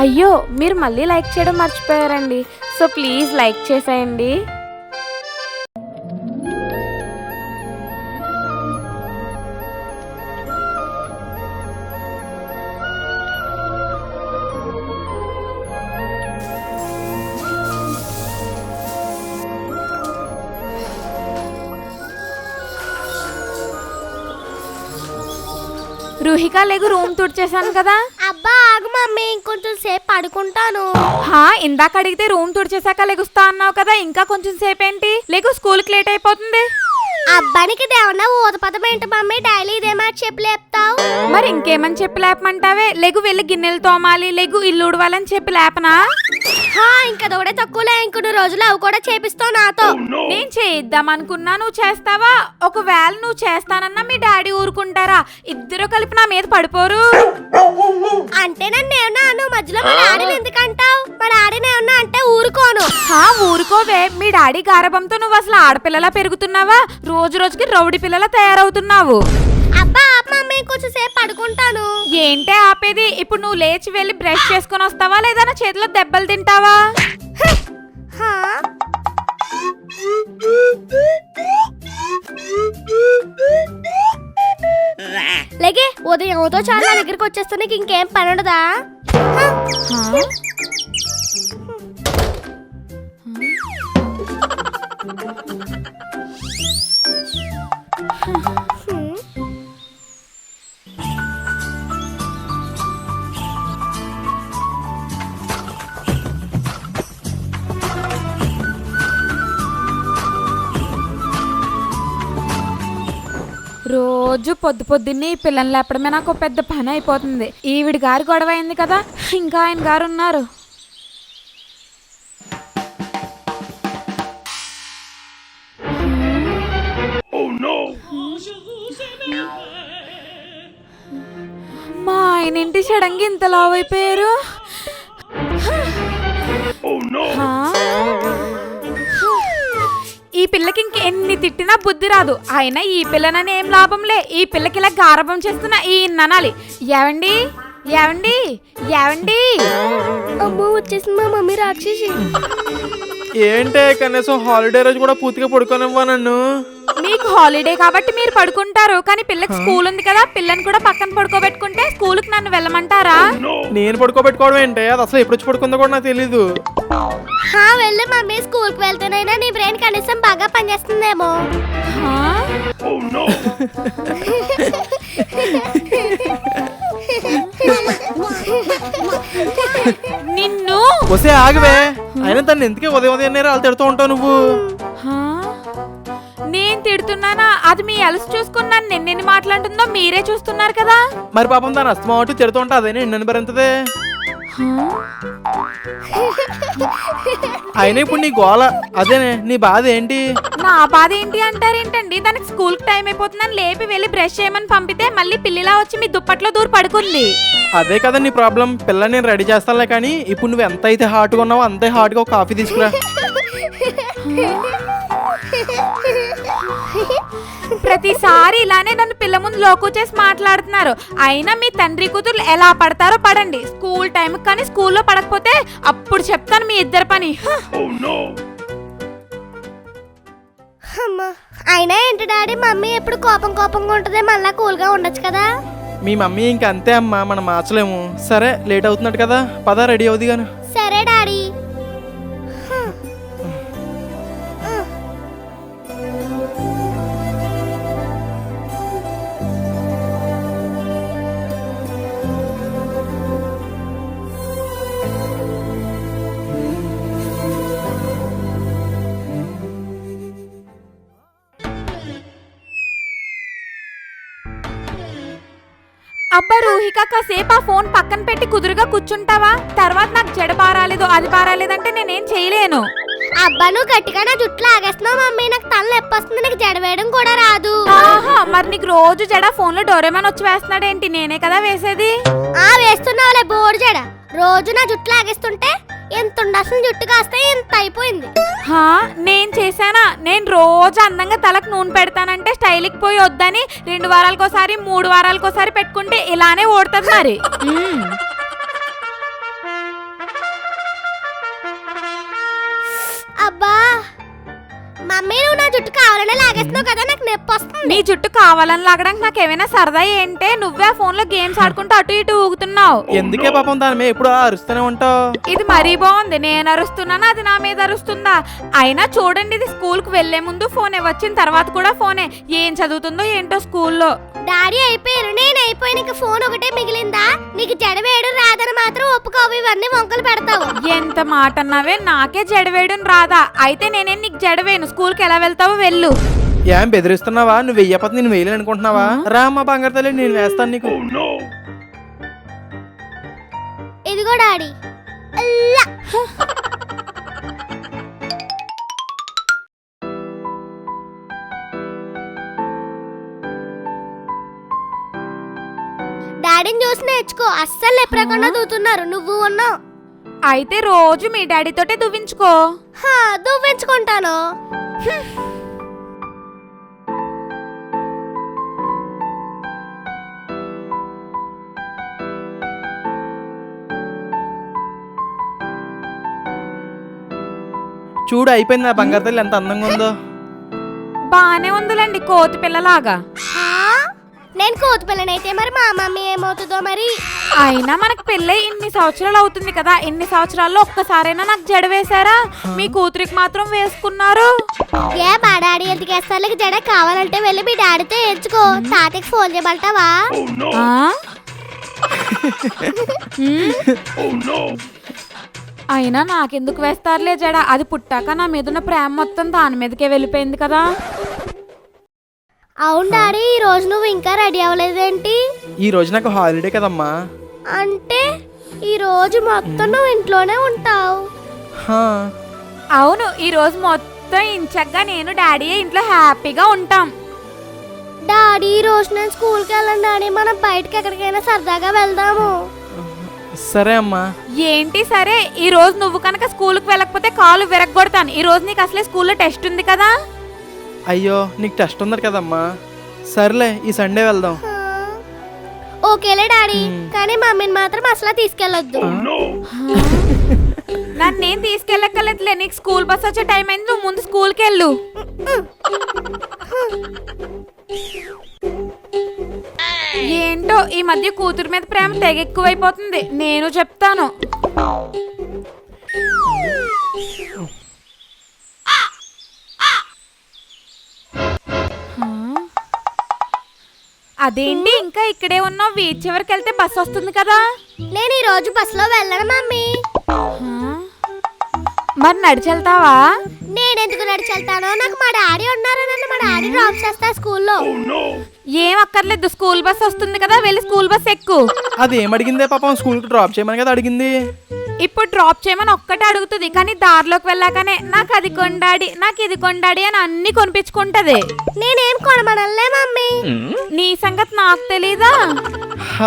అయ్యో మీరు మళ్ళీ లైక్ చేయడం మర్చిపోయారండి. సో ప్లీజ్ లైక్ చేసేయండి. రూహిక లేగు, రూమ్ తుడిచేసాను కదా. అబ్బా ఆగు మమ్మీ, ఇంకొంచెం సేపు పడుకుంటాను. ఇందాక అడిగితే రూమ్ తుడిచేసాక లెగుస్తా అన్నావు కదా, ఇంకా కొంచెం సేపు ఏంటి? లేకు, స్కూల్కి లేట్ అయిపోతుంది. అబ్బానికి దేవన్నా ఊతపదం ఏంటి మమ్మీ, డైలీ ఇదే మాట చెప్పి లేపుతావు. మరి ఇంకేమని చెప్పి లేపమంటావే? లేగు, వెళ్ళి గిన్నెలు తోమాలి, లేగు ఇల్లు ఉడవాలని చెప్పి లేపనా? ఇంకా దొడే తక్కువలే, ఇంకొన్ని రోజులు అవి కూడా చేపిస్తావు నాతో. నేను చేయిద్దాం అనుకున్నా, నువ్వు చేస్తావా? ఒకవేళ నువ్వు చేస్తానన్నా మీ డాడీ ఊరుకుంటారా? ఇద్దరు కలిపి నా మీద పడిపోరు. అంటే నన్ను ఏమన్నా నువ్వు మధ్యలో మా డాడీని ఎందుకంటావు? మా డాడీని ఏమన్నా అంటే ఊరుకోను. ఊరుకోవే, మీ డాడీ గారబంతో నువ్వు అసలు ఆడపిల్లలా పెరుగుతున్నావా? రోజు రోజుకి రౌడీ పిల్లలా తయారవుతున్నావు. అబ్బా మమ్మీ, కొంచెం సేపు పడుకుంటాను. ఏంటే ఆపేది? ఇప్పుడు నువ్వు లేచి వెళ్ళి బ్రష్ చేసుకుని వస్తావా, లేదా నా చేతిలో దెబ్బలు తింటావా? లేగే, ఉదయంతో చాలా దగ్గరికి వచ్చేస్తే నీకు ఇంకేం పని ఉండదా? రోజు పొద్దున్నే ఈ పిల్లలు లేపడమే నాకు పెద్ద పని అయిపోతుంది. ఈవిడి గారి గొడవ అయింది కదా, ఇంకా ఆయన గారు ఉన్నారు. మా ఆయన ఇంటి సడన్గా ఇంత లావు అయిపోయారు. ఈ పిల్లకి ఇంకెన్ని తిట్టినా బుద్ధి రాదు. అయినా ఈ పిల్లనని ఏం లాభంలే. ఈ పిల్లకి ఇలా గారభం చేస్తున్నా ఈ ననాలి. ఏవండి ఏవండి ఏవండి? అమ్మో, వచ్చేసింది మా మమ్మీ రాక్షసి. ఏంటే కనీసం హాలిడే రోజు కూడా పూర్తిగా పడుకోనివ్వా నన్ను. మీకు హాలిడే కాబట్టి మీరు పడుకుంటారు, కానీ పిల్లకి స్కూల్ ఉంది కదా, పిల్లని కూడా పక్కన పడుకోబెట్టుకుంటే స్కూల్కి నన్ను వెళ్ళమంటారా? నేను పడుకోబెట్టుకోవడం ఏంటి? అది అసలు ఎప్పుడు వచ్చి పడుకుందో కూడా నాకు తెలీదు. వెళ్ళి మమ్మీ, స్కూల్కి వెళ్తేనైనా నీ బ్రెయిన్ కనీసం బాగా పనిచేస్తుందేమో. నిన్ను వస్తే ఆగవే. అయినా తను ఎందుకే ఉదయం ఉదయం వాళ్ళు తిడుతూ ఉంటావు నువ్వు? నేను తిడుతున్నానా? అది మీ అలసి చూసుకుని నన్ను ఎన్నెన్ని మాట్లాడుతుందో మీరే చూస్తున్నారు కదా. మరి పాపం దాని అస్తమాటు తిడుతూ ఉంటా, అదే నిన్ను భరించదే. అయినా ఇప్పుడు నీ గోల అదేనే, నీ బాధ ఏంటి? నా బాధ ఏంటి అంటారేంటండి? దానికి స్కూల్ కి టైం అయిపోతుందని లేపి వెళ్ళి బ్రష్ చేయమని పంపితే మళ్ళీ పిల్లిలా వచ్చి మీ దుప్పట్లో దూరం పడుకుంది. అదే కదా నీ ప్రాబ్లం. పిల్లని నేను రెడీ చేస్తానులే, కానీ ఇప్పుడు నువ్వు ఎంత అయితే హాట్గా ఉన్నావో అంతే హాట్గా ఒక కాఫీ తీసుకురా. ప్రతిసారి ఇలానే నన్ను పిల్ల ముందు లోకు చేసి మాట్లాడుతున్నారు. అయినా మీ తండ్రి కూతురు ఎలా పడతారో పడండి. స్కూల్ టైం కానీ స్కూల్లో పడకపోతే అప్పుడు చెప్తాను మీ ఇద్దరు పని. అయినా ఏంటి డాడీ, మమ్మీ ఎప్పుడు కోపంగా ఉంటదే, మళ్ళా కూల్ గా ఉండొచ్చు కదా. మీ మమ్మీ ఇంక అంతే అమ్మా, మనం మార్చలేము. సరే, లేట్ అవుతున్నట్టు కదా, పద రెడీ అవుది గాను. సరే డాడీ. అబ్బా రూహిక, కాసేపు ఆ ఫోన్ పక్కన పెట్టి కుదురుగా కూర్చుంటావా? తర్వాత నాకు జడ బారాలేదు, అది బారాలేదంటే నేనేం చేయలేను. అబ్బా, నువ్వు గట్టిగా నా జుట్టు లాగేస్తున్నావు మమ్మీ, నాకు తల నొప్పి వస్తుంది, నాకు జడ వేయడం కూడా రాదు. మరి నీకు రోజు జడ ఫోన్ లో డోరేమాన్ వచ్చి వేస్తున్నాడేంటి? నేనే కదా వేసేది. వేస్తున్నావులే బోర్డు జడ. రోజు నా జుట్టు లాగేస్తుంటే ఎంత ఉండాల్సిన జుట్టు కాస్త ఎంత అయిపోయింది. నేను చేశానా? నేను రోజు అందంగా తలకు నూనె పెడతానంటే స్టైల్కి పోయి వద్దని 2 వారాలకోసారి 3 వారాలకోసారి పెట్టుకుంటే ఇలానే ఓడుతుంది మరి. మమ్మీ నువ్వు నా జుట్టు కావాలనే లాగేస్తున్నావు కదా, నాకు నొప్పి వస్తుంది. నీ జుట్టు కావాలని లాగడానికి నాకేమైనా సరదా ఏంటే? నువ్వే ఆ ఫోన్ లో గేమ్స్ ఆడుకుంటూ అటు ఇటు ఊగుతున్నావు. ఎందుకే పాపం దాని మీద ఎప్పుడు అరుస్తూనే ఉంటావు? ఇది మరీ బాగుంది. నేను అరుస్తున్నాను, అది నా మీద అరుస్తుందా? అయినా చూడండి, ఇది స్కూల్ కు వెళ్లే ముందు ఫోనే, వచ్చిన తర్వాత కూడా ఫోనే. ఏం చదువుతుందో ఏంటో స్కూల్లో. డాడీ అయిపోయారు, నేను అయిపోయి నీకు ఫోన్ ఒకటే మిగిలిందా? నీకు జడవేయడం రాదని మాత్రం ఒప్పుకోవు, ఇవన్నీ వంకలు పెడతావు. ఎంత మాట అన్నావే, నాకే జడవేయడం రాదా? అయితే నేనేం నీకు జడవేను, స్కూల్ కి ఎలా వెళ్తావో వెళ్ళు. ఏం బెదిరిస్తున్నావా? నువ్వు వెయ్యపోతే నేను వేయలేను అనుకుంటున్నావా? రా మా బంగారు తల్లి, నేను వేస్తాను నీకు. ఇదిగో డాడీ. అల్లా. డాడీని చూసి నేర్చుకో, అస్సలు ఎప్పుడకుండా దూతున్నారు, నువ్వు ఉన్నావు. అయితే రోజు మీ డాడీతోటే దువ్వించుకో. దువ్వించుకుంటాను. చూడు అయిపోయింది, నా బంగారు తల్లి ఎంత అందంగా ఉందో. బానే ఉందిలేండి, కోతి పిల్లలాగా. నేను కోతి పిల్లనైతే మరి మా మమ్మీ ఏమవుతుందో మరి. అయినా మనకు పెళ్ళై ఇన్ని సంవత్సరాలు అవుతుంది కదా, ఇన్ని సంవత్సరాల్లో ఒక్కసారైనా నాకు జడ వేశారా? మీ కూతురికి మాత్రం వేసుకున్నారు. ఏ మా డాడీ ఎందుకు వేస్తారు జడ? కావాలంటే వెళ్ళి మీ డాడీతో ఎంచుకో. తాతకి ఫోన్ చేయమంటావా? ఆ? అయినా నాకెందుకు వేస్తారులే జడ? అది పుట్టాక నా మీదున్న ప్రేమ మొత్తం దాని మీదకే వెళ్ళిపోయింది కదా. అవును డాడీ, ఈ రోజు నువ్వు ఇంకా రెడీ అవ్వలేదేంటి? ఈ రోజు నాకు హాలిడే కదమ్మా. అంటే ఈ రోజు మొత్తం నువ్వు ఇంట్లోనే ఉంటావు? అవును, ఈ రోజు మొత్తం ఇంచగ్గా నేను డాడీ ఇంట్లో హ్యాపీగా ఉంటాం. డాడీ ఈ రోజు నేను స్కూల్కి వెళ్ళను డాడీ, మనం బయటకి ఎక్కడికైనా సరదాగా వెళ్దాము. సరే అమ్మా. ఏంటి సరే? ఈ రోజు నువ్వు కనుక స్కూల్కి వెళ్ళకపోతే కాలు విరగొడతాను. ఈ రోజు నీకు అసలే స్కూల్లో టెస్ట్ ఉంది కదా. అయ్యో, నీకు టెస్ట్ ఉంది కదమ్మా. సర్లే, ఈ సండే వెళ్దాం. ఓకేలే డాడీ, కానీ మమ్మీని మాత్రం అసలు తీసుకెళ్ళొద్దు. నన్నేం తీసుకెళ్ళక్కర్లేదులే, నీకు స్కూల్ బస్ వచ్చే టైం అయింది, నువ్వు ముందు స్కూల్కి వెళ్ళు. ఏంటో ఈ మధ్య కూతురు మీద ప్రేమ తెగ ఎక్కువైపోతుంది. నేను చెప్తాను. అదేంటి ఇంకా ఇక్కడే ఉన్నావు? వీధి చివరికి వెళ్తే బస్ వస్తుంది కదా. నేను ఈ రోజు బస్సులో వెళ్ళను మమ్మీ. మరి నడిచి వెళ్తావా? నేనెందుకు నడిచి వెళ్తాను? నాకు మా డాడీ ఉన్నారు, నన్ను మా డాడీ డ్రాప్ చేస్తా స్కూల్లో. ఏం అక్కర్లేదు, స్కూల్ బస్ వస్తుంది కదా, వెళ్ళి స్కూల్ బస్ ఎక్కు. అది ఏమడిగిందే పాపం? స్కూల్కి డ్రాప్ చేయమని కదా అడిగింది. ఇప్పుడు డ్రాప్ చేయమని ఒక్కటే అడుగుతుంది, కానీ దారిలోకి వెళ్ళాకనే నాకు అది కొండాడి, నాకు ఇది కొండాడి అని అన్ని కొనిపించుకుంటది. నేనేం కొనమనలే మమ్మీ. నీ సంగతి నాకు తెలీదా?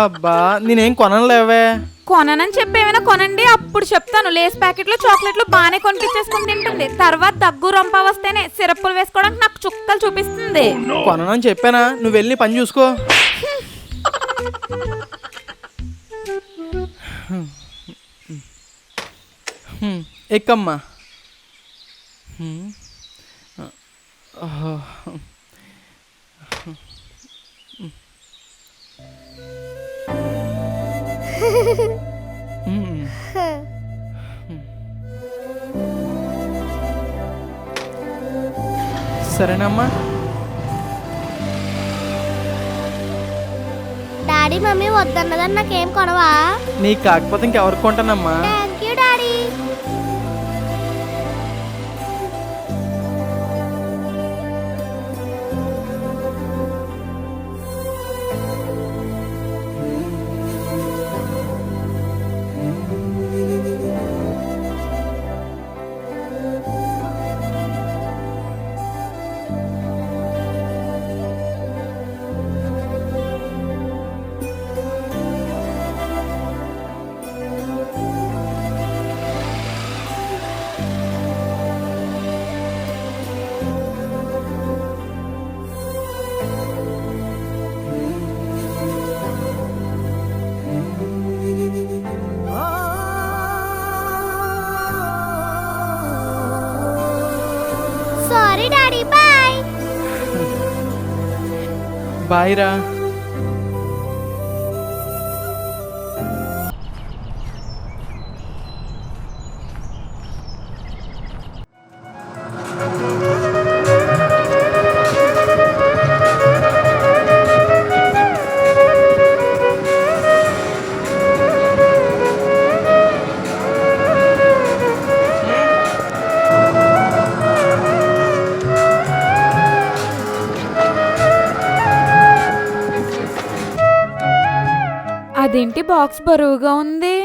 అబ్బా, నేనేం కొనలేవే. కొననని చెప్పి ఏమైనా కొనండి, అప్పుడు చెప్తాను. లేస్ ప్యాకెట్లు చాక్లెట్లు బాగానే కొనిపించేసుకుని తింటుంది. తర్వాత దగ్గు రొంప వస్తేనే సిరప్పులు వేసుకోవడానికి నాకు చుక్కలు చూపిస్తుంది. కొననని చెప్పానా? నువ్వు వెళ్ళి పని చూసుకో. ఎక్కమ్మా. సరేనమ్మా. డాడీ మమ్మీ వద్దన్నదని నాకేం కొనవా? నీకు కాకపోతే ఇంకెవరికి కొంటానమ్మా. Thank you daddy. బాయ్ రా. అదేంటి బాక్స్ బరువుగా ఉంది?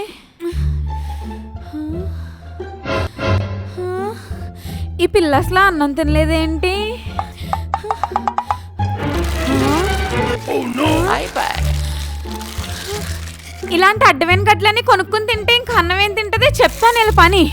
ఈ పిల్ల అసలు అన్నం తినలేదేంటి? ఇలాంటి అడ్డమైన గడ్లని కొనుక్కుని తింటే ఇంక అన్నం ఏం తింటది? చెప్తాను ఇలా పని.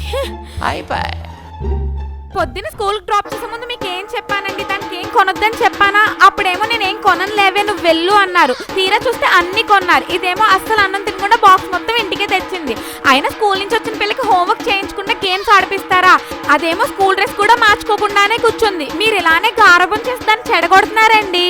పొద్దున్న స్కూల్ డ్రాప్ చేసే ముందు మీకు ఏం చెప్పానండి? దానికి ఏం కొనొద్దని చెప్పానా? అప్పుడేమో నేనేం కొనలేవే, నువ్వు వెళ్ళు అన్నారు. తీరా చూస్తే అన్ని కొన్నారు. ఇదేమో అస్సలు అన్నం తినకుండా బాక్స్ మొత్తం ఇంటికే తెచ్చింది. అయినా స్కూల్ నుంచి వచ్చిన పిల్లకి హోంవర్క్ చేయించకుండా గేమ్స్ ఆడిపిస్తారా? అదేమో స్కూల్ డ్రెస్ కూడా మార్చుకోకుండానే కూర్చుంది. మీరు ఇలానే గారబం చేసి దాన్ని చెడగొడుతున్నారండి.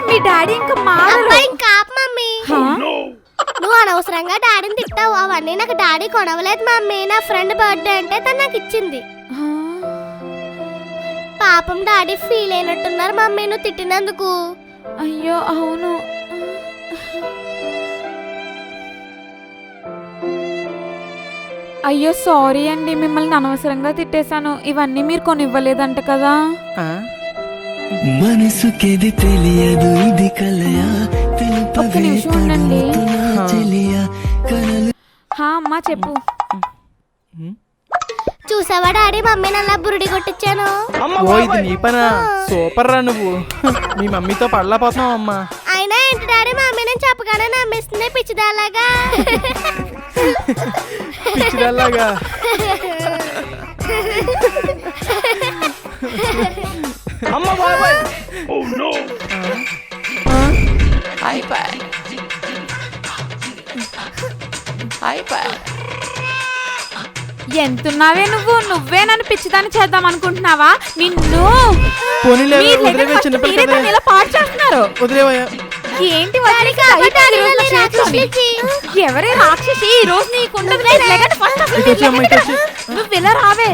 మీ డాడీ ఇంకా మారరు. ఇంకా ఆపు మమ్మీ. నువ్వు అనవసరంగా డాడీని తిట్టావు. అవన్నీ నాకు డాడీ కొనవలేదు మమ్మీ. నా ఫ్రెండ్ బర్త్డే అంటే తను నాకు ఇచ్చింది. పాపం డాడీ ఫీల్ అయినట్టున్నారు మమ్మీ నువ్వు తిట్టినందుకు. అయ్యో అవును. అయ్యో సారీ అండి, మిమ్మల్ని అనవసరంగా తిట్టేశాను. ఇవన్నీ మీరు కొనివ్వలేదంట కదా. మనసుకేది తెలియదు ఇది కలయా ఒక్క నిమిషం ఉండండి. అమ్మా చెప్పు. చూసావా డాడీ మమ్మీ నల్ల బురుడి కొట్టించాను. ఓ ఇది నీ పనా? సూపర్ రా నువ్వు. మీ మమ్మీతో పడలేకపోతున్నావు అమ్మా. అయినా ఏంటి డాడీ మమ్మీ నేను చెప్పగానే నమ్మేస్తుంది పిచ్చిదాలాగా. పిచ్చిదల్లాగా. ఎంతున్నావే నువ్వు? నువ్వే నన్ను పిచ్చిదాన్ని చేద్దాం అనుకుంటున్నావా? నిన్ను పోనీలే, మీరు వదిలేవే, దగ్గర చిన్నపిల్ల మీరే కదా. దాన్ని ఇలా పాడు చేస్తున్నారు. వదిలేవయ్యా. ఏంటి వదిలేసి ఎవరే రాక్షసి? ఈ రోజు నీకుండదు. ఇటు వచ్చి అమ్మ, ఇటు వచ్చి. నువ్వు ఇలా రావే.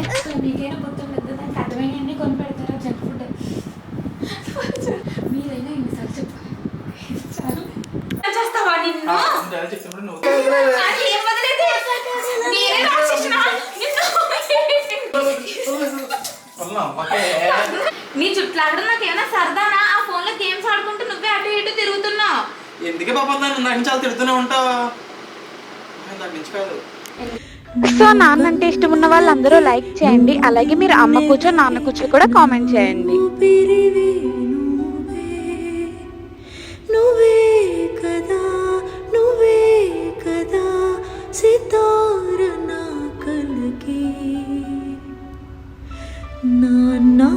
నీ చుట్లాడడం నాకేమైనా సరదానా? ఆ ఫోన్ లో గేమ్స్ ఆడుకుంటూ నువ్వే అటు ఇటు తిరుగుతున్నావు. ఎందుకే పాపం దాన్ని నాకు చాలా తిడుతూనే ఉంటావు. దాని నుంచి కాదు. సో నాన్న అంటే ఇష్టం ఉన్న వాళ్ళందరూ లైక్ చేయండి. అలాగే మీరు అమ్మ కూర్చో నాన్న కూర్చో కూడా కామెంట్ చేయండి. నువ్వే కదా నువ్వే కదా సితార నా కలకి నా